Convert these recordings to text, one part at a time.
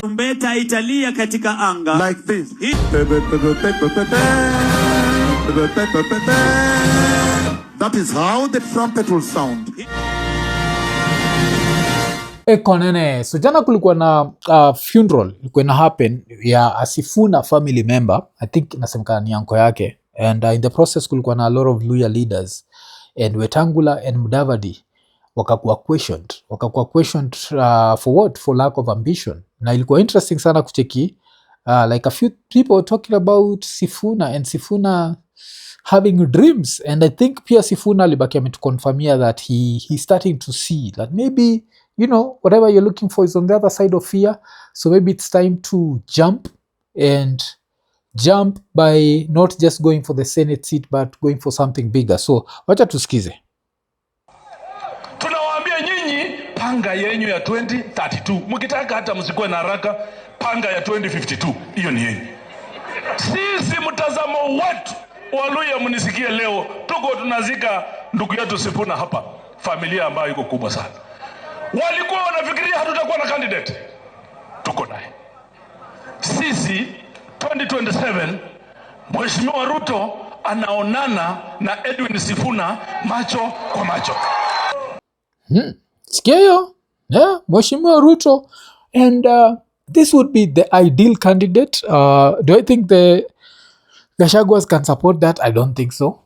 Tarumbeta italia katika anga like this. That is how the trumpet will sound. Konene, so jana kulikuwa na funeral ilikuwa ina happen ya a Sifuna family member. I think inasemekana ni uncle yake, and in the process kulikuwa na a lot of Luhya leaders, and Wetangula and Mudavadi wakakuwa questioned for what? For lack of ambition. Na ilikuwa interesting sana kucheki like a few people talking about Sifuna and Sifuna having dreams, and I think pia Sifuna alibaki ametuconfirmia that he's starting to see that maybe, you know, whatever you're looking for is on the other side of fear. So maybe it's time to jump by not just going for the Senate seat but going for something bigger. So wacha tusikize. Tunawaambia nyinyi panga yenyu ya 2032. Mkitaka hata msikuwe na haraka, panga ya 2052. Hiyo ni yenyu. Sisi mtazamo wetu, Waluhya mnisikie leo, tuko tunazika ndugu yetu Sifuna hapa, familia ambayo iko kubwa sana. Walikuwa wanafikiria hatutakuwa na candidate. Tuko naye. Sisi 2027 Mheshimiwa Ruto anaonana na Edwin Sifuna macho kwa macho. Sikia hiyo? Yeah, Mheshimiwa Ruto, and this would be the ideal candidate. Do I think the Gachagua can support that? I don't think so.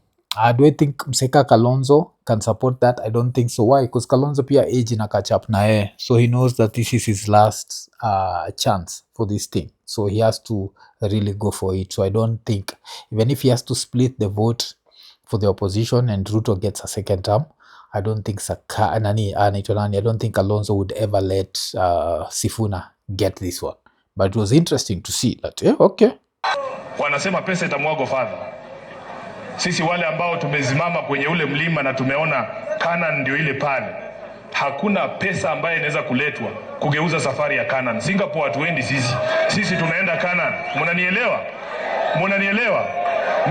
Do I think Mseka Kalonzo can support that? I don't think so. Why? Because Kalonzo pia age na catch up na yeye, so he knows that this is his last chance for this thing, so he has to really go for it. So I don't think, even if he has to split the vote for the opposition and Ruto gets a second term, I don't think I don't think Kalonzo would ever let Sifuna get this one. But it was interesting to see that. Yeah, okay. Wanasema pesa itamwago fadha. Sisi wale ambao tumezimama kwenye ule mlima na tumeona Canaan ndio ile pale, hakuna pesa ambayo inaweza kuletwa kugeuza safari ya Canaan. Singapore hatuendi sisi tunaenda Canaan. Mnanielewa?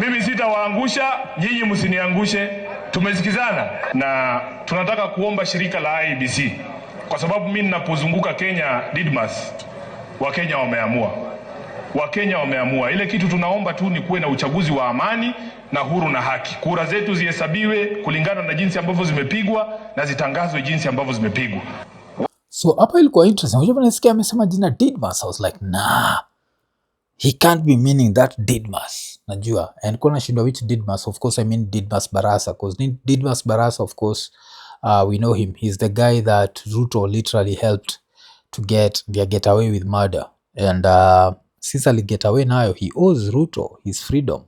Mimi sitawaangusha, nyinyi msiniangushe. Tumesikizana na tunataka kuomba shirika la IEBC, kwa sababu mimi ninapozunguka Kenya Didmas, Wakenya wameamua. Ile kitu tunaomba tu ni kuwe na uchaguzi wa amani na huru na haki. Kura zetu zihesabiwe kulingana na jinsi ambavyo zimepigwa na zitangazwe jinsi ambavyo zimepigwa. So hapa ilikuwa interesting. Unajua nasikia amesema jina Didmas. I was like, nah, he can't be meaning that Didmas. Najua. And kuna shindwa which Didmas. Of course I mean Didmas Barasa. Because Didmas Barasa, of course, we know him. He's the guy that Ruto literally helped to get away with murder. And since Ali get away nayo, he owes Ruto his freedom.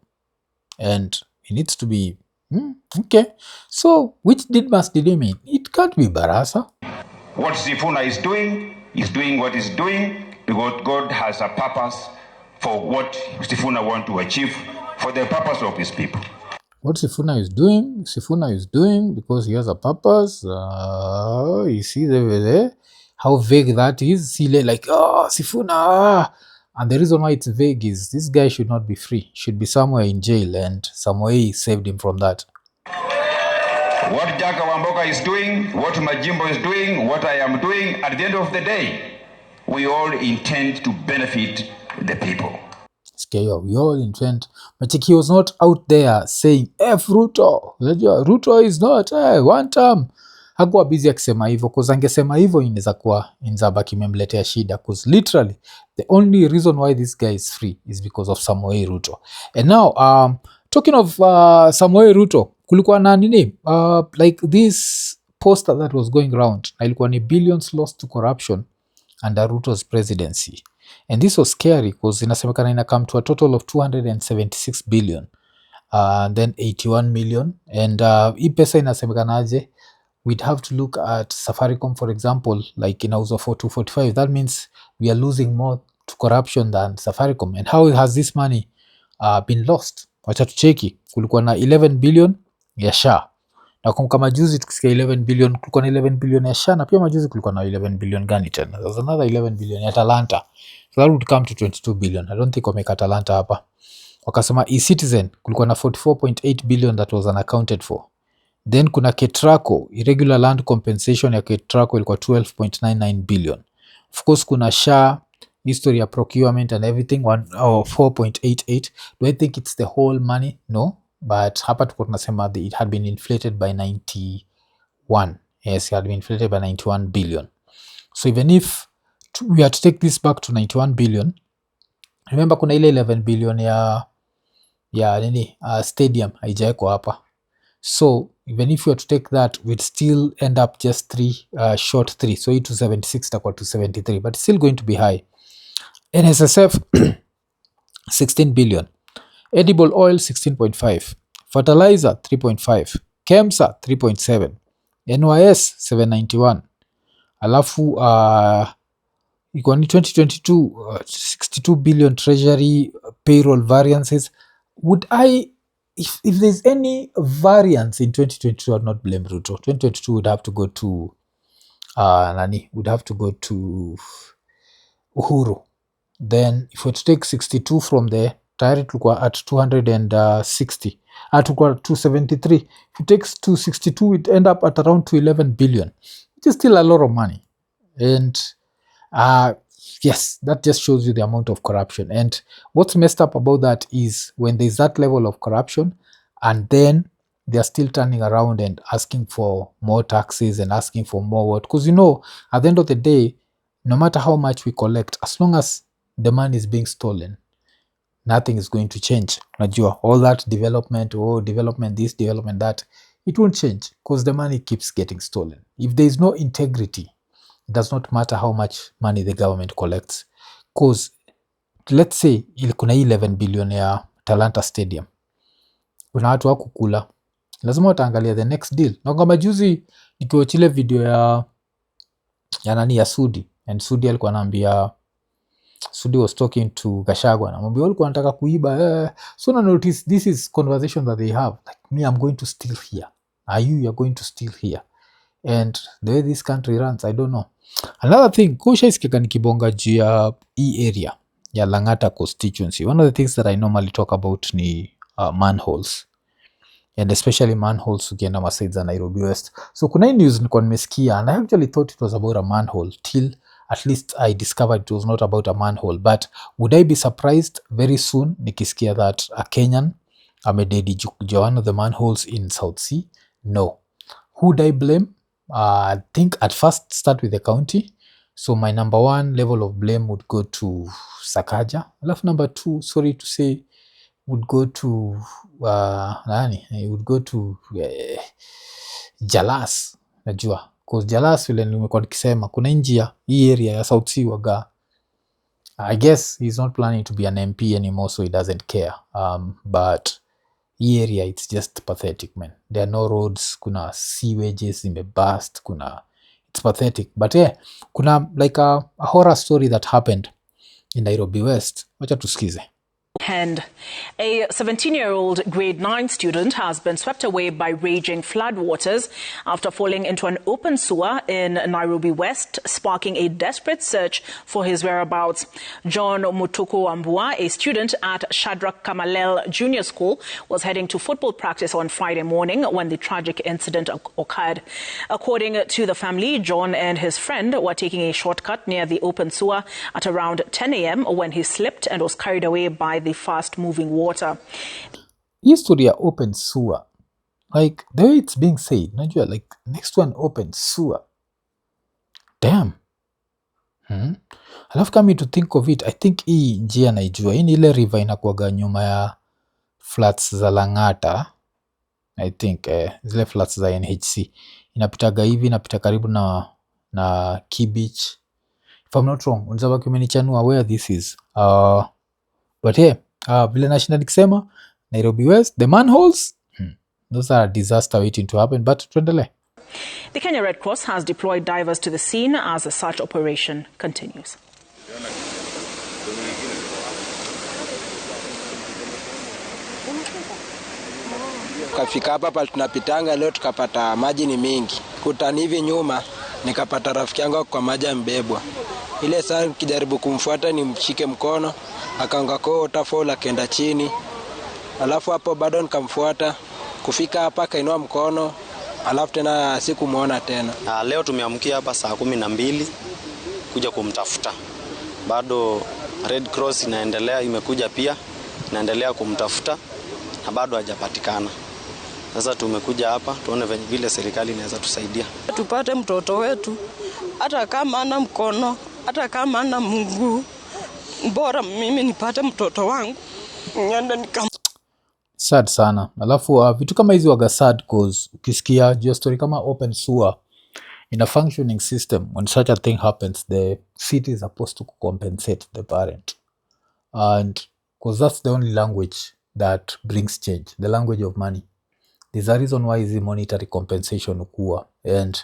And he needs to be... okay. So, which Didmas did he mean? It can't be Barasa. What Sifuna is doing what he's doing because God has a purpose for what Sifuna want to achieve for the purpose of his people. What Sifuna is doing because he has a purpose. You see there, how vague that is. See, like, Sifuna. And the reason why it's vague is this guy should not be free. Should be somewhere in jail, and some way saved him from that. What Jaka Wamboka is doing, what Majimbo is doing, what I am doing, at the end of the day, we all intend to benefit the people. We all intend. But he was not out there saying, F Ruto. Ruto is not, one term. Hakuwa busy akisema hivyo, cause angesema hivyo inaweza baki memletea shida, cause literally the only reason why this guy is free is because of Samoei Ruto. And now talking of Samoei Ruto, kulikuwa na nini like this poster that was going around, na ilikuwa ni billions lost to corruption under Ruto's presidency. And this was scary because inasemekana ina come to a total of 276 billion and then 81 million. And hii pesa inasemekana aje, we'd have to look at Safaricom, for example, like in Auzo 4245. That means we are losing more to corruption than Safaricom. And how has this money been lost? Wacha tucheki. Kulikuwa na 11 billion ya SHA. Na kama majuzi tukisikia 11 billion, kulikuwa na 11 billion ya SHA, na pia majuzi kulikuwa na 11 billion gani tena? There's another 11 billion ya Talanta. So that would come to 22 billion. I don't think wameka Talanta hapa. Wakasema e-Citizen kulikuwa na 44.8 billion that was unaccounted for. Then kuna Ketraco, irregular land compensation ya Ketraco ilikuwa 12.99 billion. Of course kuna SHA history of procurement and everything, 4.88. Do I think it's the whole money? No, but hapa tuko tunasema it had been inflated by 91. Yes, it had been inflated by 91 billion. So even if we had to take this back to 91 billion, remember kuna ile 11 billion ya nini stadium haijaekwa hapa. So even if you were to take that, we'd still end up just short 3. So 276 takuwa 273, but it's still going to be high. NSSF 16 billion, edible oil 16.5, fertilizer 3.5, KEMSA 3.7, NYS 791. Alafu iko ni 2022 62 billion treasury payroll variances. Would I, if there's any variance in 2022, I'd not blame Ruto. 2022 would have to go to Uhuru. Then if we were to take 62 from there, tayari tulikuwa at 260. Tulikuwa 273. If you take 262, it end up at around 211 billion. Which is still a lot of money. And yes, that just shows you the amount of corruption. And what's messed up about that is when there's that level of corruption and then they're still turning around and asking for more taxes and asking for more what. Because at the end of the day, no matter how much we collect, as long as the money is being stolen, nothing is going to change. All that development, development this, development that, it won't change because the money keeps getting stolen. If there is no integrity, it does not matter how much money the government collects. Because let's say kuna 11 billion ya Talanta Stadium, kuna watu wa kukula, lazima wataangalia the next deal. Na kama juzi nikiwachile video ya Sudi, and Sudi alikuwa anaambia, Sudi was talking to Gachagua, na mwambia walikuwa wanataka kuiba. So na notice this is conversation that they have, like me, I'm going to steal here, you're going to steal here. And the way this country runs, I don't know. Another thing, kusha isikika nikibonga juu ya area ya Lang'ata constituency. One of the things that I normally talk about ni manholes, and especially manholes ukienda maside za Nairobi West. So kuna hii news nilikuwa nimesikia, and I actually thought it was about a manhole till at least I discovered it was not about a manhole. But would I be surprised very soon nikisikia that a Kenyan amededi juu one of the manholes in South Sea? No. Who would I blame? I think at first start with the county. So my number one level of blame would go to Sakaja. Alafu number two, sorry to say, would go to Jalas. Najua because Jalas vile nimekuwa nikisema kuna njia hii area ya South Sea waga, I guess he's not planning to be an MP anymore, so he doesn't care. But hii area, it's just pathetic, man. There are no roads, kuna sewages zimebust, it's pathetic. But yeah, kuna like a horror story that happened in Nairobi West. Wacha tusikize. And a 17-year-old grade 9 student has been swept away by raging floodwaters after falling into an open sewer in Nairobi West, sparking a desperate search for his whereabouts. John Mutuku Ambua, a student at Shadrach Kamalel Junior School, was heading to football practice on Friday morning when the tragic incident occurred. According to the family, John and his friend were taking a shortcut near the open sewer at around 10 a.m. when he slipped and was carried away by the fast-moving water. History of open sewer, like the way it's being said, najua like next one open sewer. Damn. Alafu kama to think of it, I think hii njia naijua. Hii ni ile river inakuwaga nyuma ya flats za Lang'ata. I think zile flats za NHC. Inapitaga hivi, inapita karibu na Key Beach. If I'm not wrong, unaweza kumenichanua where this is. But yeah, vile national kisema, Nairobi West, the manholes, those are a disaster waiting to happen, but tuendelee. The Kenya Red Cross has deployed divers to the scene as the search operation continues. Kafika hapa pale tunapitanga leo tukapata maji ni mingi. Kutani hivi nyuma nikapata rafiki yangu kwa maji mbebwa. Ile saa kijaribu kumfuata ni mshike mkono, akaanga kota fall akaenda chini. Alafu hapo bado nikamfuata. Kufika hapa kainua mkono, alafu tena sikumuona tena. Leo tumeamkia hapa saa 12 kuja kumtafuta. bado Red Cross inaendelea, imekuja pia inaendelea kumtafuta na bado hajapatikana. Sasa tumekuja hapa tuone vile serikali inaweza tusaidia tupate mtoto wetu, hata kama ana mkono, hata kama ana mguu, bora mimi nipate mtoto wangu niende nikam. Sad sana. Alafu vitu kama hizi waga sad cause ukisikia juu story kama open sewer in a functioning system, when such a thing happens, the city is supposed to compensate the parent, and because that's the only language that brings change, the language of money. There's a reason why is the monetary compensation ukua, and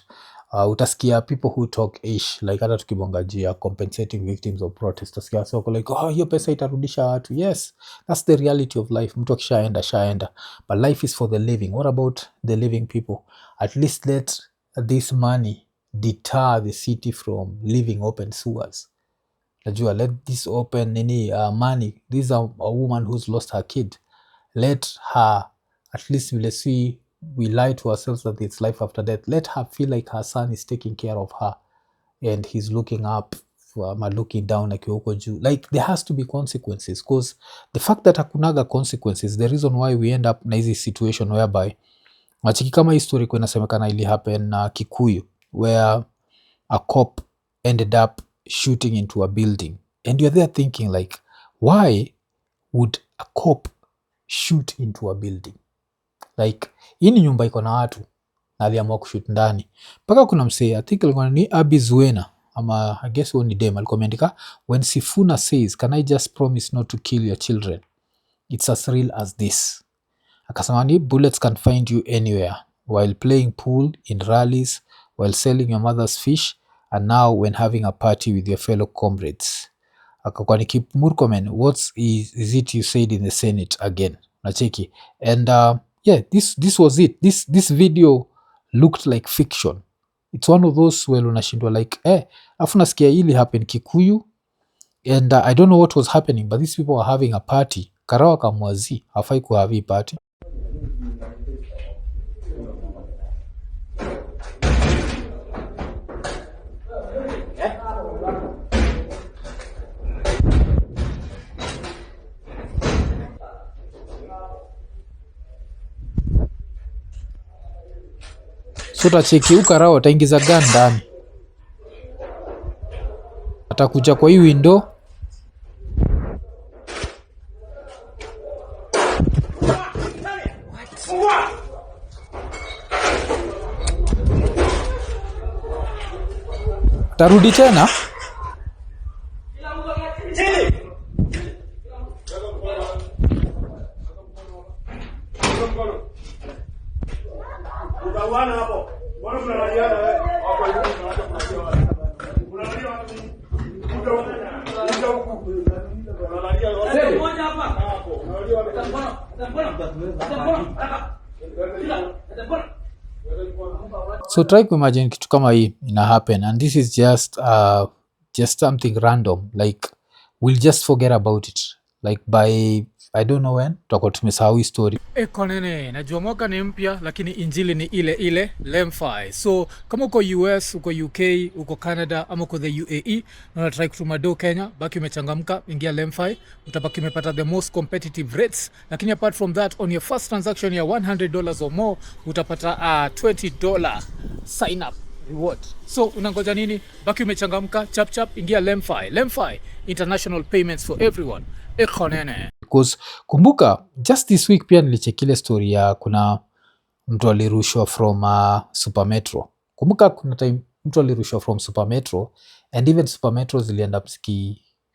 utasikia people who talk ish like hata tukibongajia compensating victims of protest, utasikia soko like hiyo pesa itarudisha watu. Yes, that's the reality of life. Mtu akishaenda shaenda, but life is for the living. What about the living people? At least let this money deter the city from living open sewers. Najua, let this open money. This is a woman who's lost her kid. Let her, at least we lie to ourselves that it's life after death. Let her feel like her son is taking care of her and he's looking up looking down akiwa huko juu. Like there has to be consequences, because the fact that hakunaga consequences, the reason why we end up na hizi situation whereby machiki kama history kwa inasemekana ili happen na Kikuyu, where a cop ended up shooting into a building, and you're there thinking like, why would a cop shoot into a building? Like hii ni nyumba iko na watu na aliamua kushoot ndani. Paka kuna msee, I think alikuwa ni Abizuena ama I guess huo ni dem, alikuwa ameandika, when Sifuna says can I just promise not to kill your children, it's as real as this. Akasema ni bullets can find you anywhere, while playing pool, in rallies, while selling your mother's fish, and now when having a party with your fellow comrades. Akakuwa ni Keep Murkomen, what is it you said in the Senate again? Nacheki. And yeah, this was it. This video looked like fiction. It's one of those where unashindwa like afu nasikia ili happen Kikuyu, and I don't know what was happening, but these people were having a party. Karawa kamwazi hafai kuhavi hii party. So utacheki Ukarawa ataingiza gun ndani, atakuja kwa hii window, tarudi tena So try to imagine kitu kama hii ina happen, and this is just something random, like we'll just forget about it, like by I don't know when tutakuwa tumesahau hii story. Konene, najua mwaka ni mpya lakini injili ni ile ile lemfi. So kama uko US, uko UK, uko Canada ama uko the UAE na unatry kutuma do Kenya, baki umechangamka, ingia lemfi, utabaki umepata the most competitive rates. Lakini apart from that, on your first transaction ya $100 or more utapata $20 sign up reward. So unangoja nini? Baki umechangamka, chap ingia lemfi. Lemfi, international payments for everyone. Ekonene. Because kumbuka just this week pia nilichekile story ya kuna mtu alirushwa from Super Metro. Kumbuka kuna time mtu alirushwa from Super Metro, and even Super Metro ziliend up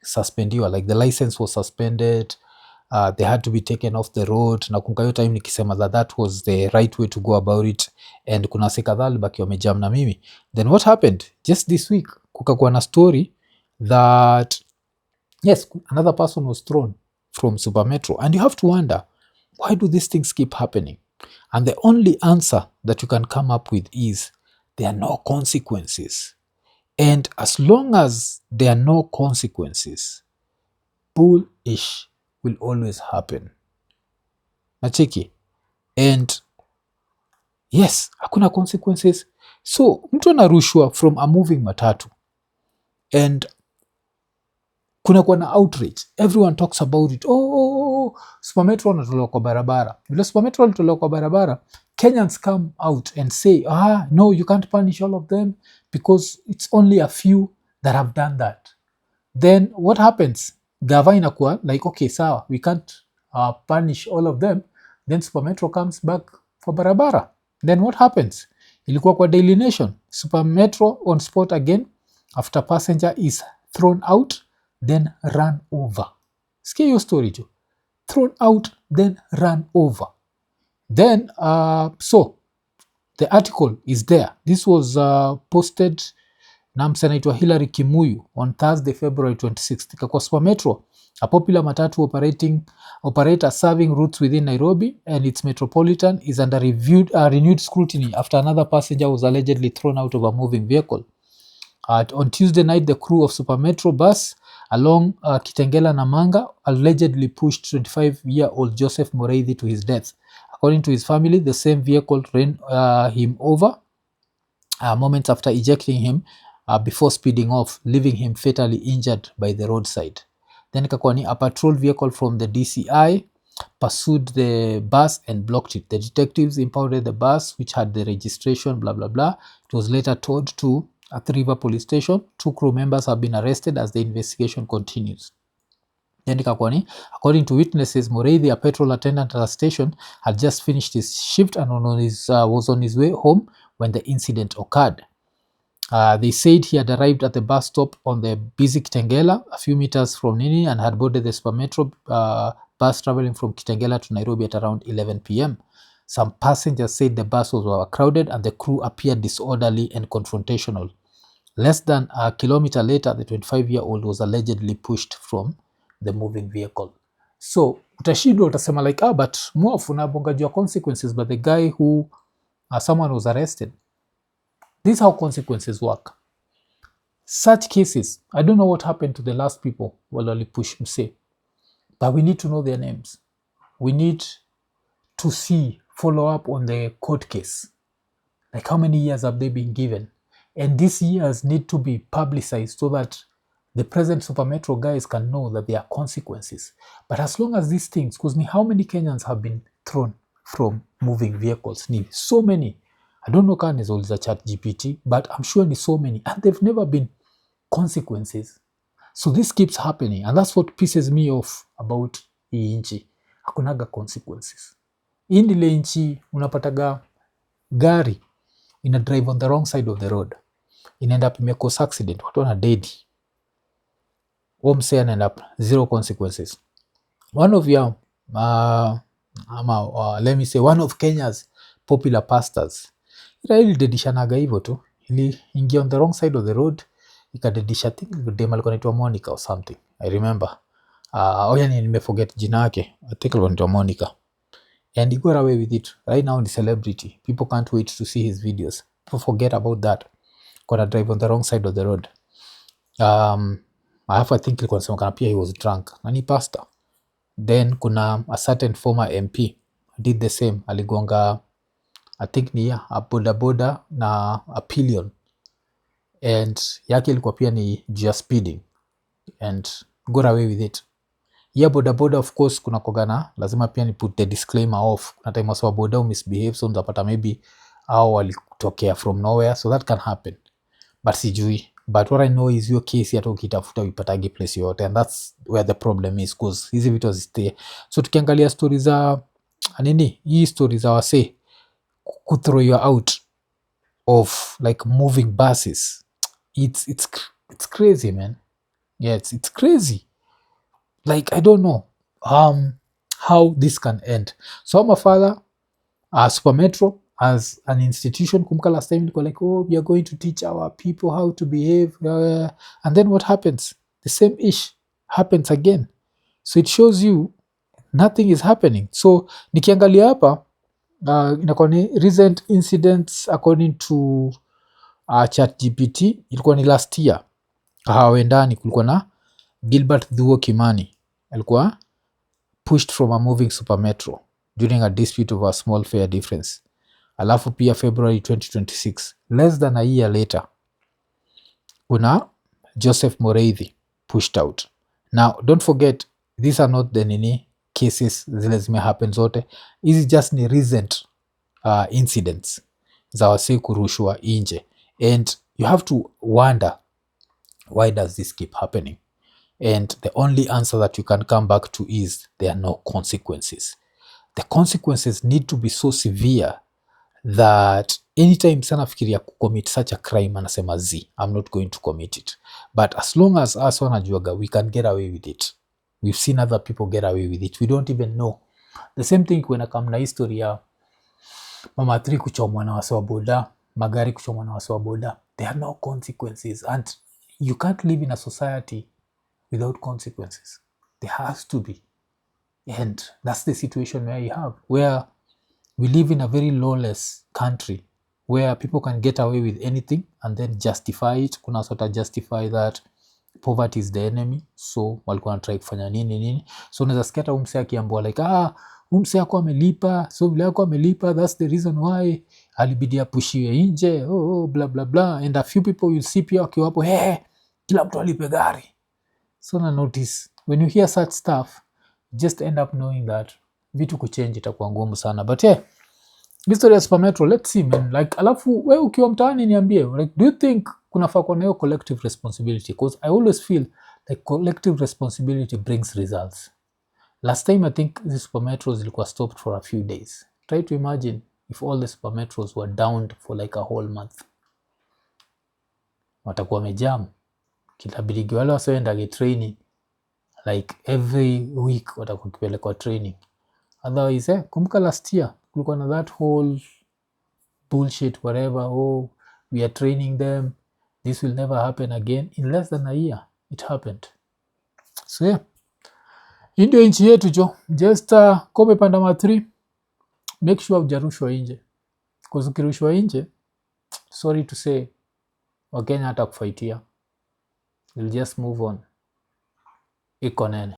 suspendiwa, like the license was suspended, they had to be taken off the road. Na kumbuka hiyo time nikisema that was the right way to go about it, and kuna sekadhali baki wamejam na mimi. Then what happened just this week, kukakuwa na story that yes, another person was thrown from Super Metro, and you have to wonder, why do these things keep happening? And the only answer that you can come up with is there are no consequences. And as long as there are no consequences, bullish will always happen. Nacheki. And yes, hakuna consequences. So mtu anarushwa from a moving matatu, and kuna kuwa na outrage, everyone talks about it. Super Metro wanatolewa kwa barabara. Vile Super Metro wanatolewa kwa barabara, Kenyans come out and say, no, you can't punish all of them because it's only a few that have done that. Then what happens? Gava inakuwa like, okay, sawa, we can't punish all of them. Then Super Metro comes back for barabara. Then what happens? Ilikuwa kwa Daily Nation, Super Metro on spot again after passenger is thrown out then run over. Sikia hiyo story jo. Thrown out then run over. Then so the article is there. This was posted na msee anaitwa Hilary Kimuyu on Thursday, February 26th. Kwa Super Metro, a popular matatu operator serving routes within Nairobi and its metropolitan is under renewed scrutiny after another passenger was allegedly thrown out of a moving vehicle. On Tuesday night, the crew of Super Metro bus along Kitengela Namanga allegedly pushed 25-year-old Joseph Mureithi to his death. According to his family, the same vehicle ran him over moments after ejecting him before speeding off, leaving him fatally injured by the roadside. Then kakwani, a patrol vehicle from the DCI pursued the bus and blocked it. The detectives impounded the bus, which had the registration, blah, blah, blah. It was later towed to at River Police Station. 2 crew members have been arrested as the investigation continues. Then kakwani, according to witnesses, Mureithi, a petrol attendant at a station, had just finished his shift and was on his way home when the incident occurred. They said he had arrived at the bus stop on the busy Kitengela, a few meters from Nini, and had boarded the Super Metro bus traveling from Kitengela to Nairobi at around 11 p.m. Some passengers said the bus was overcrowded and the crew appeared disorderly and confrontational. Less than a kilometer later, the 25-year-old was allegedly pushed from the moving vehicle. So utashindwa utasema like, but mwafu unabonga juu ya consequences, but the guy who someone was arrested. This is how consequences work. Such cases, I don't know what happened to the last people wali push mse, but we need to know their names. We need to follow up on the court case. Like how many years have they been given? And these years need to be publicized so that the present Super Metro guys can know that there are consequences. But as long as these things, because how many Kenyans have been thrown from moving vehicles? So many. I don't know can is always a chat GPT, but I'm sure it's so many. And they've never been consequences. So this keeps happening. And that's what pisses me off about hii inchi. Hakunaga consequences. Hii ndile inchi unapataga gari ina drive on the wrong side of the road. Inaenda up imecause accident. Watu wana dead. Say and end up 0 consequences. One of your, let me say, one of Kenya's popular pastors, ili dedishanaga hivyo tu, ili ingia on the wrong side of the road, ikadedisha thing, dem alikuwa anaitwa Monica or something, I remember. Nimeforget jina yake, I think alikuwa anaitwa Monica. And he got away with it. Right now, the celebrity, people can't wait to see his videos. People forget about that. Gonna drive on the wrong side of the road. I think ilikuwa nasemekana pia he was drunk. Na ni pastor. Then kuna a certain former MP did the same. Aligonga, I think ni a boda na a pillion. And yake ilikuwa pia ni just speeding. And got away with it. Yeah, boda of course kuna kogana. Lazima pia ni put the disclaimer off. Kuna time wasawa boda misbehave. So mtapata maybe au walitokea from nowhere. So that can happen. But sijui. But what I know is your case yato ukitafuta uipatagi place yote, and that's where the problem is, because hizi vitu ziste. So tukiangalia stories za nini, hii stories za wase kuthrow you out of like moving buses, it's crazy, man. Yeah, it's crazy. Like I don't know how this can end. So I'm a father, Super Metro as an institution, kumbuka last time niko like, we are going to teach our people how to behave, and then what happens? The same ish happens again. So it shows you nothing is happening. So nikiangalia hapa inakuwa ni recent incidents according to ChatGPT, ilikuwa ni last year. Hawendani kulikuwa na Gilbert Dhuo Kimani alikuwa pushed from a moving Super Metro during a dispute over a small fare difference. Alafu pia February 2026, less than a year later, kuna Joseph Mureithi pushed out. Now don't forget, these are not the Nini cases zile zime happen zote. Hizi just ni recent incidents za wasi kurushwa inje, and you have to wonder, why does this keep happening? And the only answer that you can come back to is there are no consequences. The consequences need to be so severe that anytime sana fikiria commit such a crime anasema I'm not going to commit it. But as long as us wanajuaga we can get away with it, we've seen other people get away with it, we don't even know. The same thing when I come na history ya mama 3 kuchomwa na wasi wa boda, magari kuchomwa na wasi wa boda. There are no consequences, and you can't live in a society without consequences. There has to be. And that's the situation where you have, where we live in a very lawless country where people can get away with anything and then justify it. Kuna sort of justify that poverty is the enemy, so walikuwa wanatry kufanya nini. So unaweza sikia hata umse akiambiwa like umse yako amelipa, so vile yako amelipa, that's the reason why alibidi apushiwe nje, blah blah blah. And a few people you see pia wakiwa hapo, kila mtu alipe gari. So na notice when you hear such stuff, just end up knowing that vitu kuchange itakuwa ngumu sana. But history ya Super Metro, let's see man, like alafu wewe ukiwa mtaani niambie, like do you think kunafaa kuwa na hiyo collective responsibility? Because I always feel like collective responsibility brings results. Last time I think the Super Metros zilikuwa stopped for a few days. Try to imagine if all the Super Metros were downed for like a whole month. Watakuwa wamejam. Kila biligi wale wasioendage training like every week watakuwa kipelekwa training. Otherwise kumbuka last year kulikuwa na that whole bullshit whatever, we are training them, this will never happen again. In less than a year it happened. So ndio nchi yetu jo. Just kope panda ma 3, make sure hujarushwa nje, because ukirushwa nje, sorry to say, Wakenya hata kufaitia, we'll just move on. Iko nene.